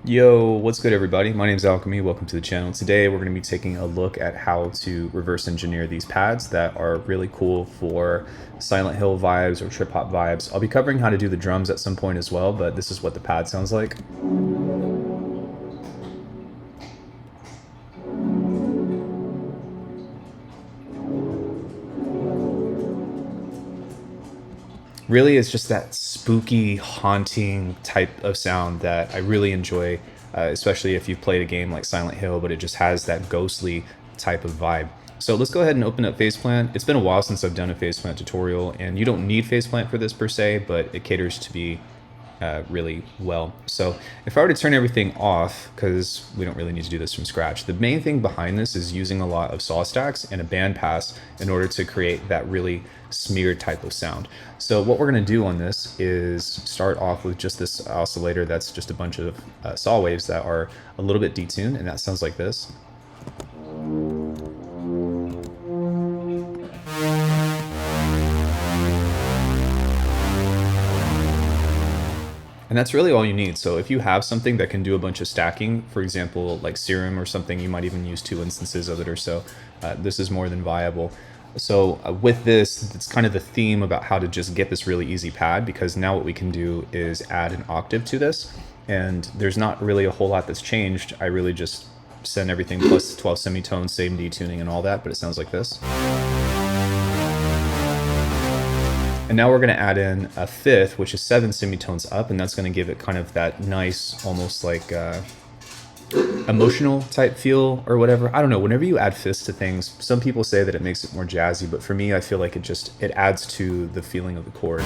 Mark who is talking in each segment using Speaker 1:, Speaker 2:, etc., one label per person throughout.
Speaker 1: Yo, what's good everybody? My name is Alckemy, welcome to the channel. Today we're going to be taking a look at how to reverse engineer these pads that are really cool for Silent Hill vibes or trip hop vibes. I'll be covering how to do the drums at some point as well, but this is what the pad sounds like. Really, it's just that spooky, haunting type of sound that I really enjoy, especially if you've played a game like Silent Hill, but it just has that ghostly type of vibe. So let's go ahead and open up Faceplant. It's been a while since I've done a Faceplant tutorial, and you don't need Faceplant for this per se, but it caters to be really well. So if I were to turn everything off, because we don't really need to do this from scratch, the main thing behind this is using a lot of saw stacks and a bandpass in order to create that really smeared type of sound. So what we're going to do on this is start off with just this oscillator that's just a bunch of saw waves that are a little bit detuned, and that sounds like this. And that's really all you need. So if you have something that can do a bunch of stacking, for example, like Serum or something, you might even use 2 instances of it or so. This is more than viable. So with this, it's kind of the theme about how to just get this really easy pad, because now what we can do is add an octave to this. And there's not really a whole lot that's changed. I really just send everything plus 12 semitones, same detuning and all that, but it sounds like this. And now we're going to add in a fifth, which is 7 semitones up, and that's going to give it kind of that nice, almost like emotional type feel or whatever. I don't know. Whenever you add fifths to things, some people say that it makes it more jazzy, but for me, I feel like it adds to the feeling of the chord.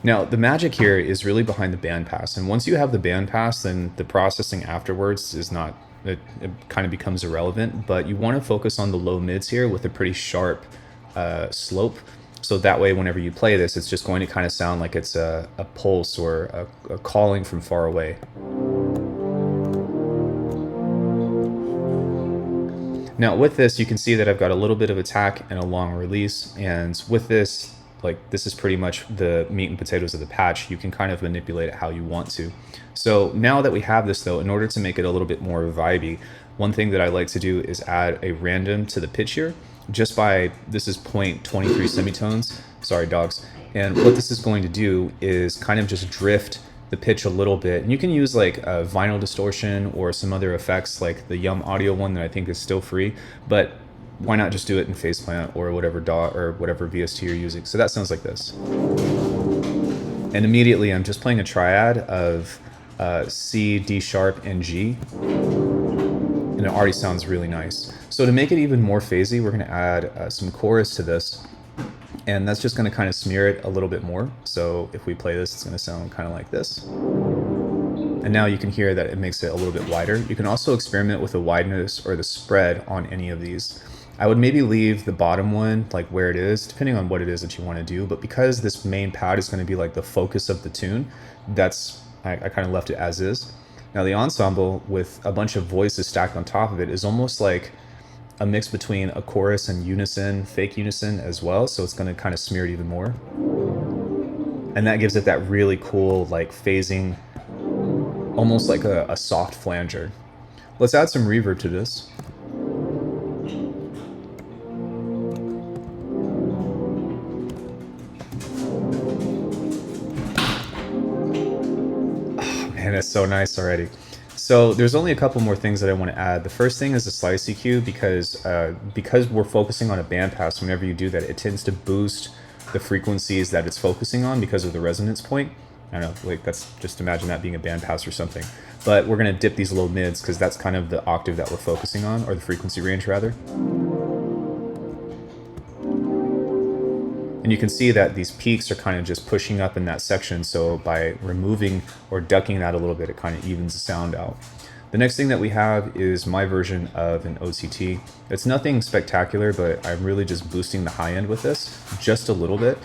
Speaker 1: Now, the magic here is really behind the bandpass, and once you have the bandpass, then the processing afterwards is not, it kind of becomes irrelevant, but you want to focus on the low mids here with a pretty sharp slope. So that way, whenever you play this, it's just going to kind of sound like it's a pulse or a calling from far away. Now with this, you can see that I've got a little bit of attack and a long release, and with this, like, this is pretty much the meat and potatoes of the patch. You can kind of manipulate it how you want to. So now that we have this though, in order to make it a little bit more vibey, one thing that I like to do is add a random to the pitch here, just by, this is 0.23 semitones, sorry dogs. And what this is going to do is kind of just drift the pitch a little bit. And you can use like a vinyl distortion or some other effects like the Yum Audio one that I think is still free, but why not just do it in Faceplant or whatever DAW or whatever VST you're using. So that sounds like this. And immediately I'm just playing a triad of C, D sharp, and G. And it already sounds really nice. So to make it even more phasey, we're gonna add some chorus to this. And that's just gonna kind of smear it a little bit more. So if we play this, it's gonna sound kind of like this. And now you can hear that it makes it a little bit wider. You can also experiment with the wideness or the spread on any of these. I would maybe leave the bottom one like where it is, depending on what it is that you want to do. But because this main pad is going to be like the focus of the tune, I kind of left it as is. Now the ensemble with a bunch of voices stacked on top of it is almost like a mix between a chorus and unison, fake unison as well. So it's going to kind of smear it even more. And that gives it that really cool, like phasing, almost like a soft flanger. Let's add some reverb to this. And it's so nice already. So there's only a couple more things that I want to add. The first thing is a slice EQ, because we're focusing on a bandpass. Whenever you do that, it tends to boost the frequencies that it's focusing on because of the resonance point. I don't know, like that's, just imagine that being a bandpass or something. But we're going to dip these low mids because that's kind of the octave that we're focusing on, or the frequency range rather. And you can see that these peaks are kind of just pushing up in that section. So by removing or ducking that a little bit, it kind of evens the sound out. The next thing that we have is my version of an OTT. It's nothing spectacular, but I'm really just boosting the high end with this just a little bit.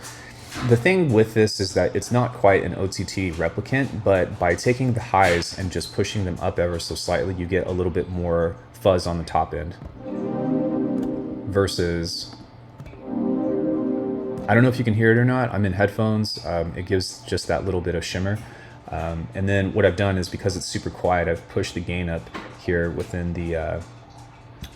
Speaker 1: The thing with this is that it's not quite an OTT replicant, but by taking the highs and just pushing them up ever so slightly, you get a little bit more fuzz on the top end. Versus, I don't know if you can hear it or not. I'm in headphones. It gives just that little bit of shimmer. And then what I've done is, because it's super quiet, I've pushed the gain up here within the,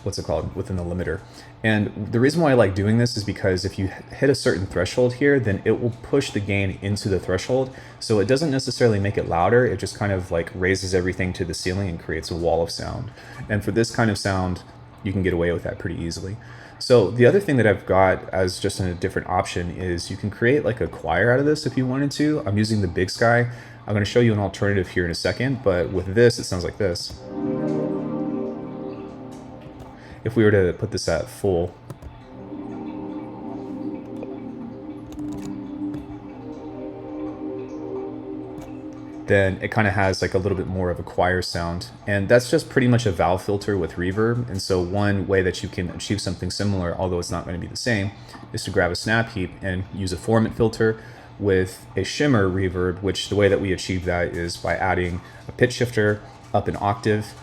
Speaker 1: what's it called, within the limiter. And the reason why I like doing this is because if you hit a certain threshold here, then it will push the gain into the threshold. So it doesn't necessarily make it louder. It just kind of like raises everything to the ceiling and creates a wall of sound. And for this kind of sound, you can get away with that pretty easily. So the other thing that I've got as just a different option is you can create like a choir out of this if you wanted to. I'm using the Big Sky. I'm going to show you an alternative here in a second, but with this, it sounds like this. If we were to put this at full, then it kind of has like a little bit more of a choir sound. And that's just pretty much a valve filter with reverb. And so one way that you can achieve something similar, although it's not going to be the same, is to grab a snap heap and use a formant filter with a shimmer reverb, which the way that we achieve that is by adding a pitch shifter up an octave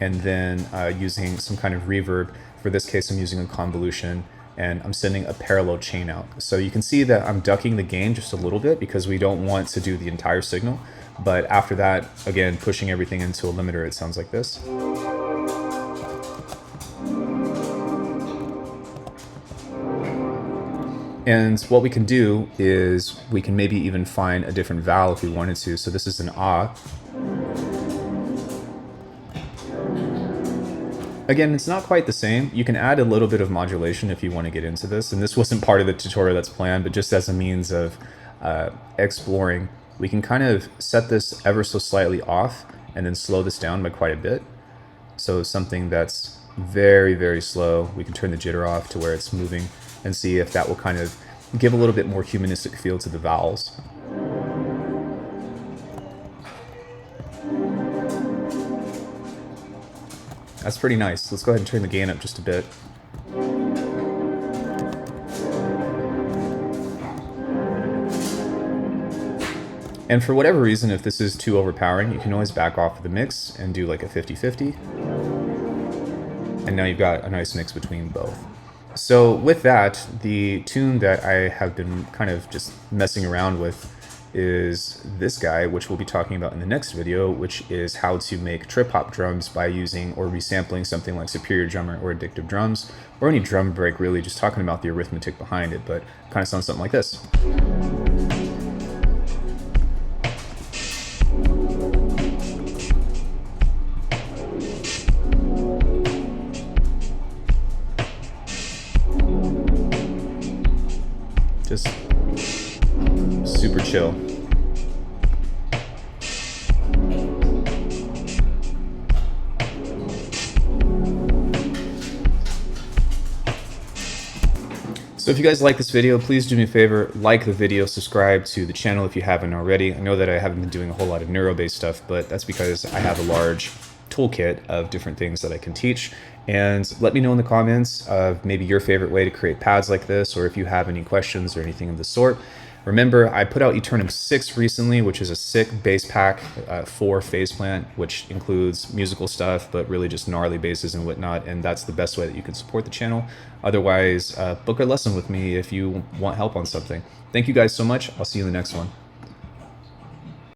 Speaker 1: and then using some kind of reverb. For this case, I'm using a convolution and I'm sending a parallel chain out. So you can see that I'm ducking the gain just a little bit because we don't want to do the entire signal. But after that, again, pushing everything into a limiter, it sounds like this. And what we can do is we can maybe even find a different vowel if we wanted to. So this is an ah. Again, it's not quite the same. You can add a little bit of modulation if you want to get into this. And this wasn't part of the tutorial that's planned, but just as a means of exploring, we can kind of set this ever so slightly off and then slow this down by quite a bit. So something that's very, very slow, we can turn the jitter off to where it's moving and see if that will kind of give a little bit more humanistic feel to the vowels. That's pretty nice. Let's go ahead and turn the gain up just a bit. And for whatever reason, if this is too overpowering, you can always back off of the mix and do like a 50-50. And now you've got a nice mix between both. So with that, the tune that I have been kind of just messing around with is this guy, which we'll be talking about in the next video, which is how to make trip hop drums by using or resampling something like Superior Drummer or Addictive Drums, or any drum break really, just talking about the arithmetic behind it, but kind of sounds something like this. Just super chill. So if you guys like this video, please do me a favor, like the video, subscribe to the channel if you haven't already. I know that I haven't been doing a whole lot of neuro-based stuff, but that's because I have a large toolkit of different things that I can teach. And let me know in the comments of maybe your favorite way to create pads like this, or if you have any questions or anything of the sort. Remember, I put out ARCANUM 6 recently, which is a sick bass pack for phase plant, which includes musical stuff, but really just gnarly basses and whatnot. And that's the best way that you can support the channel. Otherwise, book a lesson with me if you want help on something. Thank you guys so much. I'll see you in the next one.